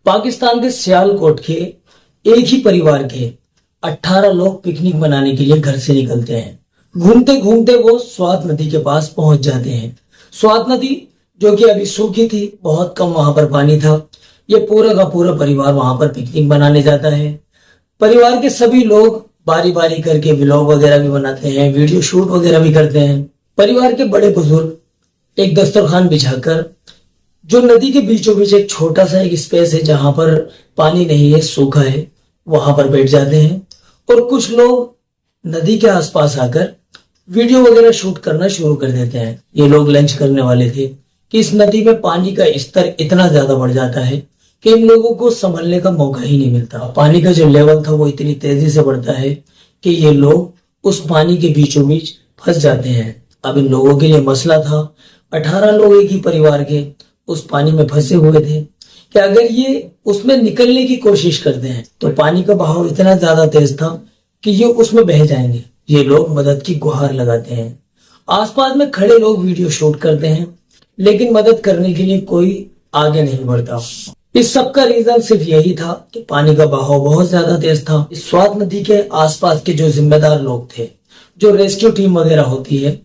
पाकिस्तान के सियालकोट के एक ही परिवार के 18 लोग पिकनिक मनाने के लिए घर से निकलते हैं। घूमते घूमते वो स्वात नदी के पास पहुंच जाते हैं। स्वात नदी जो कि अभी सूखी थी, बहुत कम वहां पर पानी था। ये पूरा का पूरा परिवार वहां पर पिकनिक मनाने जाता है। परिवार के सभी लोग बारी बारी करके व्लॉग वगैरह भी बनाते हैं, वीडियो शूट वगैरह भी करते हैं। परिवार के बड़े बुजुर्ग एक दस्तरखान बिछाकर, जो नदी के बीचों बीच एक छोटा सा एक स्पेस है जहां पर पानी नहीं है, सूखा है, वहां पर बैठ जाते हैं। और कुछ लोग नदी के आसपास आकर वीडियो वगैरह शूट करना शुरू कर देते हैं। ये लोग लंच करने वाले थे कि इस नदी में पानी का स्तर इतना ज्यादा बढ़ जाता है कि इन लोगों को संभलने का मौका ही नहीं मिलता। पानी का जो लेवल था वो इतनी तेजी से बढ़ता है कि ये लोग उस पानी के बीचों बीच फंस जाते हैं। अब इन लोगों के लिए मसला था, 18 लोग एक ही परिवार के उस पानी में फंसे हुए थे कि अगर ये उसमें निकलने की कोशिश करते हैं तो पानी का बहाव इतना ज्यादा तेज था कि ये उसमें बह जाएंगे। ये लोग मदद की गुहार लगाते हैं। आसपास में खड़े लोग वीडियो शूट करते हैं, लेकिन मदद करने के लिए कोई आगे नहीं बढ़ता। इस सब का रीजन सिर्फ यही था कि पानी का बहाव बहुत ज्यादा तेज था। इस स्वात नदी के आसपास के जो जिम्मेदार लोग थे, जो रेस्क्यू टीम वगैरह होती है,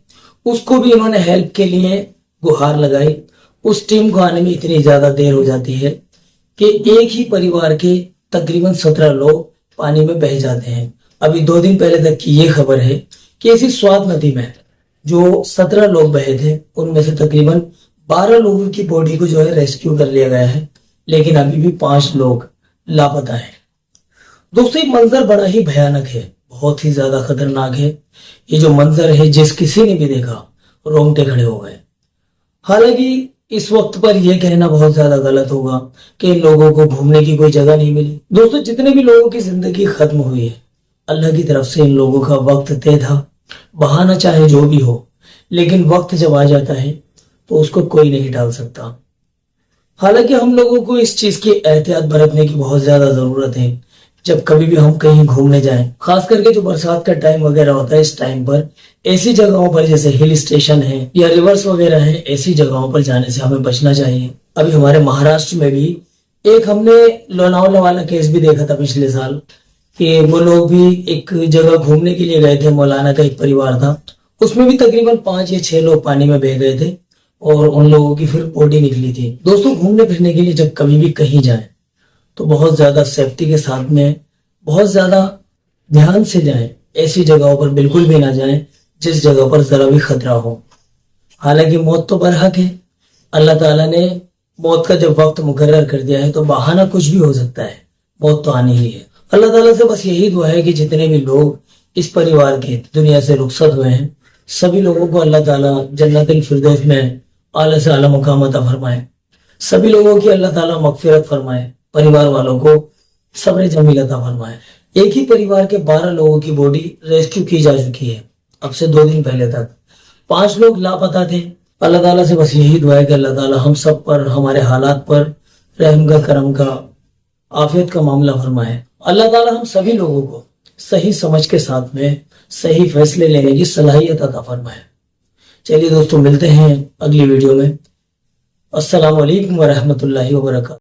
उसको भी इन्होंने हेल्प के लिए गुहार लगाई। उस टीम को आने में इतनी ज्यादा देर हो जाती है कि एक ही परिवार के तकरीबन 17 लोग पानी में बह जाते हैं। अभी 2 दिन पहले तक की ये खबर है कि इसी स्वात नदी में जो 17 लोग बहे थे, उनमें से तकरीबन 12 लोगों की बॉडी को जो है रेस्क्यू कर लिया गया है, लेकिन अभी भी 5 लोग लापता हैं। दोस्तों, ये मंजर बड़ा ही भयानक है, बहुत ही ज्यादा खतरनाक है। ये जो मंजर है, जिस किसी ने भी देखा रोंगटे खड़े हो गए। हालांकि इस वक्त पर यह कहना बहुत ज्यादा गलत होगा कि इन लोगों को घूमने की कोई जगह नहीं मिली। दोस्तों, जितने भी लोगों की जिंदगी खत्म हुई है, अल्लाह की तरफ से इन लोगों का वक्त तय था। बहाना चाहे जो भी हो, लेकिन वक्त जब आ जाता है तो उसको कोई नहीं टाल सकता। हालांकि हम लोगों को इस चीज की एहतियात बरतने की बहुत ज्यादा जरूरत है। जब कभी भी हम कहीं घूमने जाएं, खास करके जो बरसात का टाइम वगैरह होता है, इस टाइम पर ऐसी जगहों पर जैसे हिल स्टेशन है या रिवर्स वगैरह है, ऐसी जगहों पर जाने से हमें बचना चाहिए। अभी हमारे महाराष्ट्र में भी एक हमने लोनावला वाला केस भी देखा था पिछले साल, कि वो लोग भी एक जगह घूमने के लिए गए थे। मौलाना का एक परिवार था, उसमें भी तकरीबन 5 या 6 लोग पानी में बह गए थे और उन लोगों की फिर बॉडी निकली थी। दोस्तों, घूमने फिरने के लिए जब कभी भी कहीं जाएं तो बहुत ज्यादा सेफ्टी के साथ में, बहुत ज्यादा ध्यान से जाएं। ऐसी जगहों पर बिल्कुल भी ना जाएं जिस जगह पर जरा भी खतरा हो। हालांकि मौत तो बरहक है, अल्लाह ताला ने मौत का जब वक्त मुकर्रर कर दिया है तो बहाना कुछ भी हो सकता है, मौत तो आनी ही है। अल्लाह ताला से बस यही दुआ है कि जितने भी लोग इस परिवार के दुनिया से रुखसत हुए हैं, सभी लोगों को अल्लाह ताला जन्नतुल फिरदौस में आला से आला मुकाम अता फरमाए। सभी लोगों की अल्लाह ताला मगफिरत फरमाए, परिवार वालों को सब्र जमील अता फरमाए। एक ही परिवार के 12 लोगों की बॉडी रेस्क्यू की जा चुकी है। अब से 2 दिन पहले तक 5 लोग लापता थे। अल्लाह ताला से बस यही दुआ है कि अल्लाह ताला हम सब पर, हमारे हालात पर रहम का, करम का, आफियत का मामला फरमाए। अल्लाह ताला हम सभी लोगों को सही समझ के साथ में सही फैसले लेने की सलाहियत अता फरमाए। चलिए दोस्तों, मिलते हैं अगली वीडियो में। अस्सलाम वालेकुम व रहमतुल्लाहि व बरकातहू।